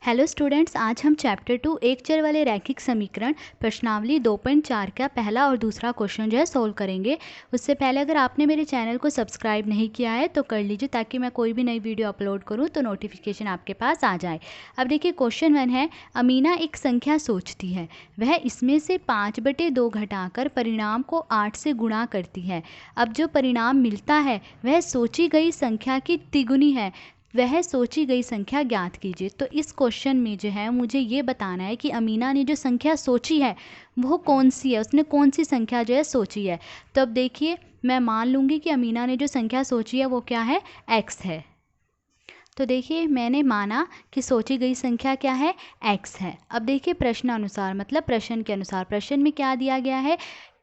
Hello students, आज हम chapter 2 एक चर वाले रैखिक समीकरण प्रश्नावली 2.4 का पहला और दूसरा क्वेश्चन जो है सोल्व करेंगे। उससे पहले अगर आपने मेरे चैनल को सब्सक्राइब नहीं किया है तो कर लीजिए, ताकि मैं कोई भी नई वीडियो अपलोड करूं तो नोटिफिकेशन आपके पास आ जाए। अब देखिए क्वेश्चन 1 है, अमीना एक संख्या सोचती है, वह इसमें से 5/2 घटाकर परिणाम को 8 से गुणा करती है। अब जो परिणाम मिलता है वह सोची गई संख्या की तिगुनी है, वह सोची गई संख्या ज्ञात कीजिए। तो इस क्वेश्चन में जो है मुझे ये बताना है कि अमीना ने जो संख्या सोची है वो कौन सी है, उसने कौन सी संख्या जो है सोची है। तो अब देखिए मैं मान लूँगी कि अमीना ने जो संख्या सोची है वो क्या है, x है। तो देखिए मैंने माना कि सोची गई संख्या क्या है, x है। अब देखिए प्रश्नानुसार मतलब प्रश्न के अनुसार प्रश्न में क्या दिया गया है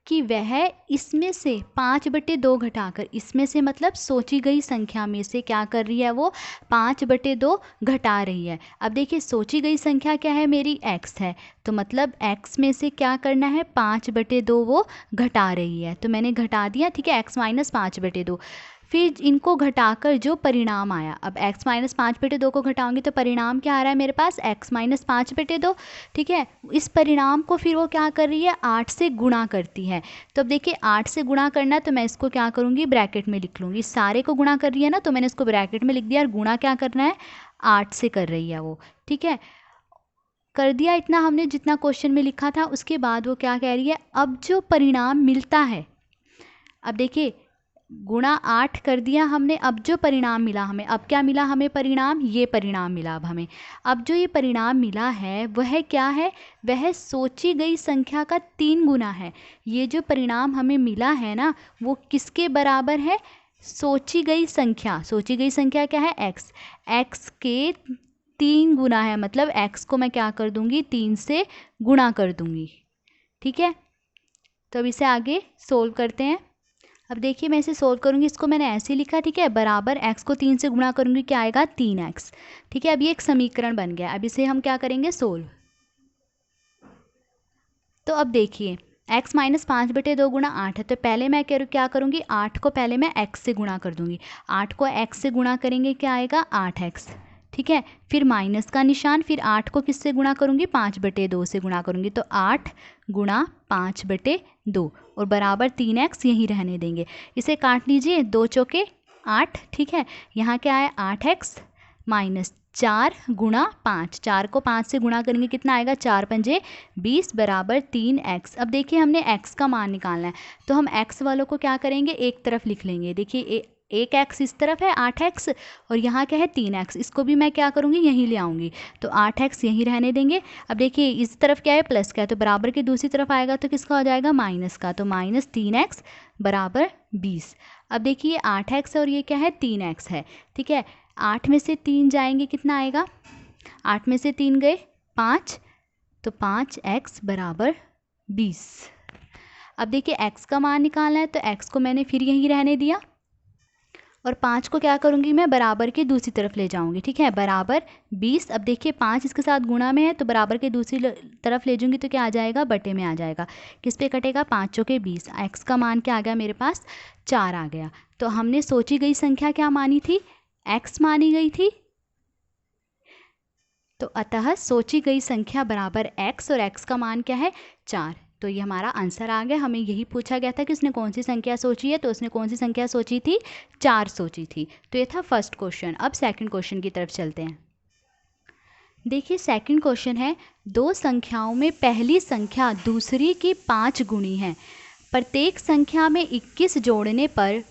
कि वह इसमें से 5/2 घटाकर, इसमें से मतलब सोची गई संख्या में से क्या कर रही है, वो 5/2 घटा रही है। अब देखिए सोची गई संख्या क्या है, मेरी x है, तो मतलब x में से क्या करना है, 5/2 वो घटा रही है। तो मैंने घटा दिया, ठीक है, x - 5/2। फिर इनको घटाकर जो परिणाम आया, अब x - 5/2 को घटाऊंगी तो परिणाम क्या आ रहा है मेरे पास, x - 5/2, ठीक है। इस परिणाम को फिर वो क्या कर रही है, 8 से गुणा करती है। तो अब देखिए 8 से गुणा करना है तो मैं इसको क्या करूँगी, ब्रैकेट में लिख लूँगी। सारे को गुणा कर रही है ना, तो मैंने इसको ब्रैकेट में लिख दिया, और गुणा क्या करना है, 8 से कर रही है वो, ठीक है। कर दिया इतना हमने जितना क्वेश्चन में लिखा था। उसके बाद वो क्या कह रही है, अब जो परिणाम मिलता है, अब देखिए गुणा 8 कर दिया हमने, अब जो परिणाम मिला हमें, अब क्या मिला हमें परिणाम, ये परिणाम मिला। अब जो ये परिणाम मिला है वह क्या है, वह सोची गई संख्या का 3 गुना है। ये जो परिणाम हमें मिला है ना, वो किसके बराबर है, सोची गई संख्या। सोची गई संख्या क्या है, x के 3 गुना है, मतलब x को मैं क्या कर दूंगी, 3 से गुणा कर दूंगी, ठीक है। तो अब इसे आगे सोल्व करते हैं। अब देखिए मैं इसे सोल्व करूंगी, इसको मैंने ऐसे लिखा, ठीक है, बराबर x को 3 से गुणा करूंगी, क्या आएगा, 3x, ठीक है। अब ये एक समीकरण बन गया। अब इसे हम क्या करेंगे, सोल्व। तो अब देखिए x - 5/2 गुणा 8 है, तो पहले मैं क्या करूंगी, 8 को पहले मैं x से गुणा कर दूंगी। 8 को x से गुणा करेंगे क्या आएगा, 8x, ठीक है। फिर माइनस का निशान, फिर 8 को किससे गुणा करूंगी, 5/2 से गुणा करूंगी, तो 8 गुणा 5/2 और बराबर 3x यहीं रहने देंगे। इसे काट लीजिए, 2 चौके 8, ठीक है। यहाँ क्या है, 8x माइनस 4 गुणा 5, 4 को 5 से गुणा करेंगे कितना आएगा, 4 पंजे 20 बराबर 3x। अब देखिए हमने x का मान निकालना है, तो हम x वालों को क्या करेंगे, एक तरफ लिख लेंगे। देखिए एक x इस तरफ है 8x, और यहाँ क्या है 3x, इसको भी मैं क्या करूँगी, यहीं ले आऊँगी, तो 8x यहीं रहने देंगे। अब देखिए इस तरफ क्या है, प्लस का है, तो बराबर की दूसरी तरफ आएगा तो किसका हो जाएगा, माइनस का, तो माइनस 3x बराबर 20। अब देखिए 8x और ये क्या है, 3x है, ठीक है। 8 में से 3 जाएंगे कितना आएगा, 8 में से 3 गए 5, तो 5x बराबर 20। अब देखिए x का मान निकालना है, तो x को मैंने फिर यहीं रहने दिया, और 5 को क्या करूँगी, मैं बराबर के दूसरी तरफ ले जाऊँगी, ठीक है, बराबर 20। अब देखिए 5 इसके साथ गुणा में है, तो बराबर के दूसरी तरफ ले जाऊँगी तो क्या आ जाएगा, बटे में आ जाएगा। किस पे कटेगा, 5 चौके 20, x का मान क्या आ गया मेरे पास, 4 आ गया। तो हमने सोची गई संख्या क्या मानी थी, x मानी गई थी, तो अतः सोची गई संख्या बराबर x, और x का मान क्या है, 4। तो ये हमारा आंसर आ गया। हमें यही पूछा गया था कि उसने कौन सी संख्या सोची है, तो उसने कौन सी संख्या सोची थी, 4 सोची थी। तो ये था फर्स्ट क्वेश्चन। अब सेकंड क्वेश्चन की तरफ चलते हैं। देखिए सेकंड क्वेश्चन है, दो संख्याओं में पहली संख्या दूसरी की 5 गुणी है, प्रत्येक संख्या में 21 जोड़ने पर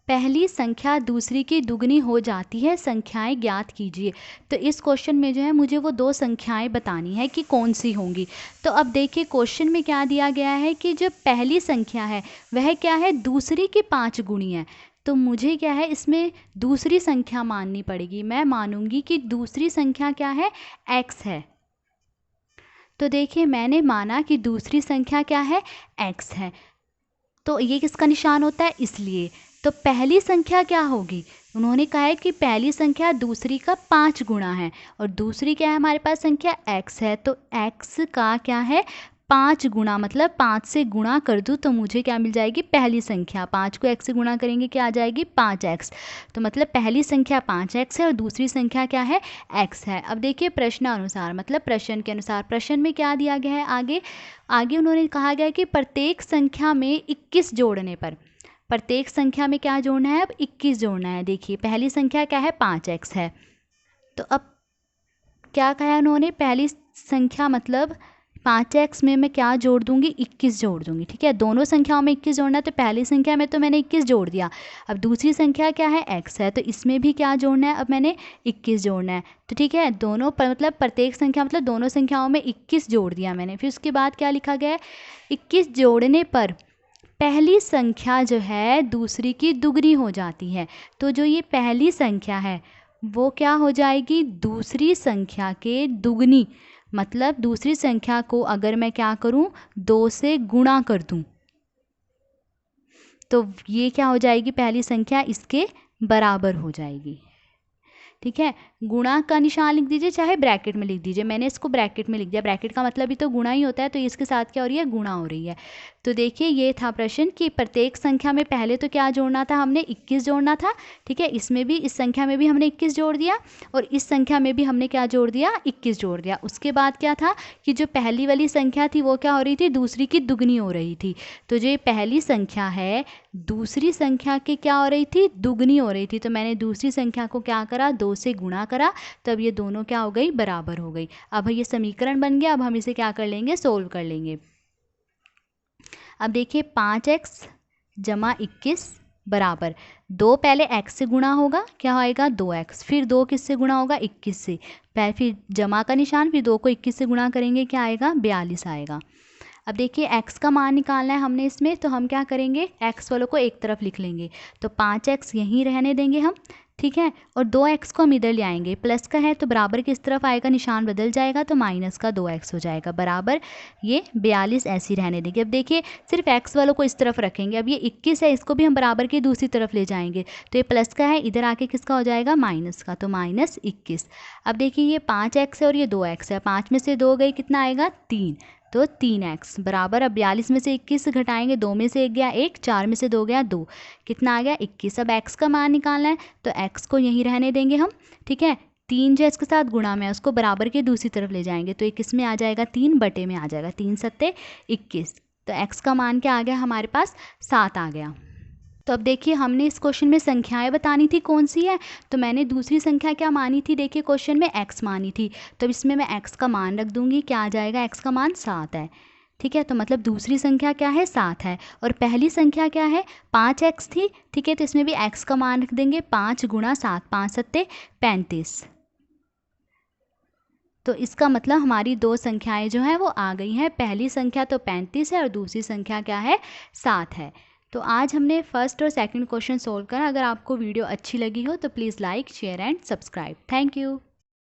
पहली संख्या दूसरी की दुगनी हो जाती है, संख्याएं ज्ञात कीजिए। तो इस क्वेश्चन में जो है मुझे वो दो संख्याएं बतानी है कि कौन सी होंगी। तो अब देखिए क्वेश्चन में क्या दिया गया है कि जो पहली संख्या है वह क्या है, दूसरी की 5 गुणी है। तो मुझे क्या है, इसमें दूसरी संख्या माननी पड़ेगी। मैं मानूंगी कि दूसरी संख्या क्या है, x है। तो देखिए मैंने माना कि दूसरी संख्या क्या है, x है, तो ये किसका निशान होता है, इसलिए। तो पहली संख्या क्या होगी, उन्होंने कहा है कि पहली संख्या दूसरी का 5 गुणा है, और दूसरी क्या है हमारे पास संख्या x है, तो x का क्या है, 5 गुना, मतलब 5 से गुणा कर दूँ तो मुझे क्या मिल जाएगी, पहली संख्या। 5 को x से गुणा करेंगे क्या आ जाएगी, 5x। तो मतलब पहली संख्या 5x है और दूसरी संख्या क्या है, x है। अब देखिए प्रश्नानुसार, मतलब प्रश्न के अनुसार, प्रश्न में क्या दिया गया है, आगे उन्होंने कहा गया कि प्रत्येक संख्या में 21 जोड़ने पर, प्रत्येक संख्या में क्या जोड़ना है, अब 21 जोड़ना है। देखिए पहली संख्या क्या है, 5x है। तो अब क्या कहा है उन्होंने, पहली संख्या मतलब 5x में मैं क्या जोड़ दूंगी, 21 जोड़ दूंगी। ठीक है, दोनों संख्याओं में 21 जोड़ना है, तो पहली संख्या में तो मैंने 21 जोड़ दिया। अब दूसरी संख्या क्या है, x है, तो इसमें भी क्या जोड़ना है, अब मैंने 21 जोड़ना है। तो ठीक है, दोनों पर मतलब प्रत्येक संख्या मतलब दोनों संख्याओं में 21 जोड़ दिया मैंने। फिर उसके बाद क्या लिखा गया है, 21 जोड़ने पर पहली संख्या जो है दूसरी की दुगनी हो जाती है। तो जो ये पहली संख्या है वो क्या हो जाएगी, दूसरी संख्या के दुगनी, मतलब दूसरी संख्या को अगर मैं क्या करूं, 2 से गुणा कर दूं तो ये क्या हो जाएगी, पहली संख्या इसके बराबर हो जाएगी। ठीक है, गुणा का निशान लिख दीजिए, चाहे ब्रैकेट में लिख दीजिए। मैंने इसको ब्रैकेट में लिख दिया, ब्रैकेट का मतलब ही तो गुणा ही होता है, तो इसके साथ क्या हो रही है, गुणा हो रही है। तो देखिए ये था प्रश्न कि प्रत्येक संख्या में पहले तो क्या जोड़ना था, हमने 21 जोड़ना था। ठीक है, इसमें भी, इस संख्या में भी हमने 21 जोड़ दिया और इस संख्या में भी हमने क्या जोड़ दिया, 21 जोड़ दिया। उसके बाद क्या था कि जो पहली वाली संख्या थी वो क्या हो रही थी, दूसरी की दुगनी हो रही थी। तो जो पहली संख्या है दूसरी संख्या की क्या हो रही थी, दुगनी हो रही थी। तो मैंने दूसरी संख्या को क्या करा, 2 से गुणा करा, तब ये दोनों क्या हो गई, बराबर हो गई। अब ये समीकरण बन गया। अब हम इसे क्या कर लेंगे, सोल्व कर लेंगे। अब देखिए 5x जमा 21 बराबर 2, पहले x से गुणा होगा, क्या आएगा 2x, फिर 2 किससे गुणा होगा, 21 से, फिर जमा का निशान, फिर 2 को 21 से गुणा करेंगे, क्या आएगा, 42 आएगा। अब देखिए x का मान निकालना है हमने इसमें, तो हम क्या करेंगे, x वालों को एक तरफ लिख लेंगे, तो 5x यहीं रहने देंगे हम। ठीक है, और 2x को हम इधर ले आएंगे, प्लस का है तो बराबर किस तरफ आएगा, निशान बदल जाएगा, तो माइनस का 2x हो जाएगा, बराबर ये 42 ऐसी रहने देंगे। अब देखिए सिर्फ x वालों को इस तरफ रखेंगे, अब ये 21 है, इसको भी हम बराबर की दूसरी तरफ ले जाएंगे, तो ये प्लस का है, इधर आके किसका हो जाएगा, माइनस का, तो -21। अब देखिए ये 5x है और ये 2x है, 5 में से 2 गई, कितना आएगा, 3, तो 3x बराबर, अब 42 में से 21 घटाएंगे, 2 में से 1 गया 1, 4 में से 2 गया 2, कितना आ गया, 21। अब x का मान निकालना है, तो x को यहीं रहने देंगे हम। ठीक है, 3 जो इसके साथ गुणा में है उसको बराबर के दूसरी तरफ ले जाएंगे, तो 21 में आ जाएगा, 3 बटे में आ जाएगा, 3 सत्ते 21। तो x का मान क्या आ गया हमारे पास, 7 आ गया। तो अब देखिए हमने इस क्वेश्चन में संख्याएं बतानी थी कौन सी है, तो मैंने दूसरी संख्या क्या मानी थी, देखिए क्वेश्चन में x मानी थी, तो इसमें मैं x का मान रख दूंगी, क्या आ जाएगा, x का मान 7 है। ठीक है, तो मतलब दूसरी संख्या क्या है, 7 है, और पहली संख्या क्या है, 5x थी। ठीक है, तो इसमें भी x का मान रख देंगे, 5 गुणा 7, 5 सत्ते 35। तो इसका मतलब हमारी दो संख्याएं जो हैं वो आ गई हैं, पहली संख्या तो 35 है और दूसरी संख्या क्या है, 7 है। तो आज हमने फर्स्ट और सेकंड क्वेश्चन सोल्व करा। अगर आपको वीडियो अच्छी लगी हो तो please like, share and subscribe. Thank you.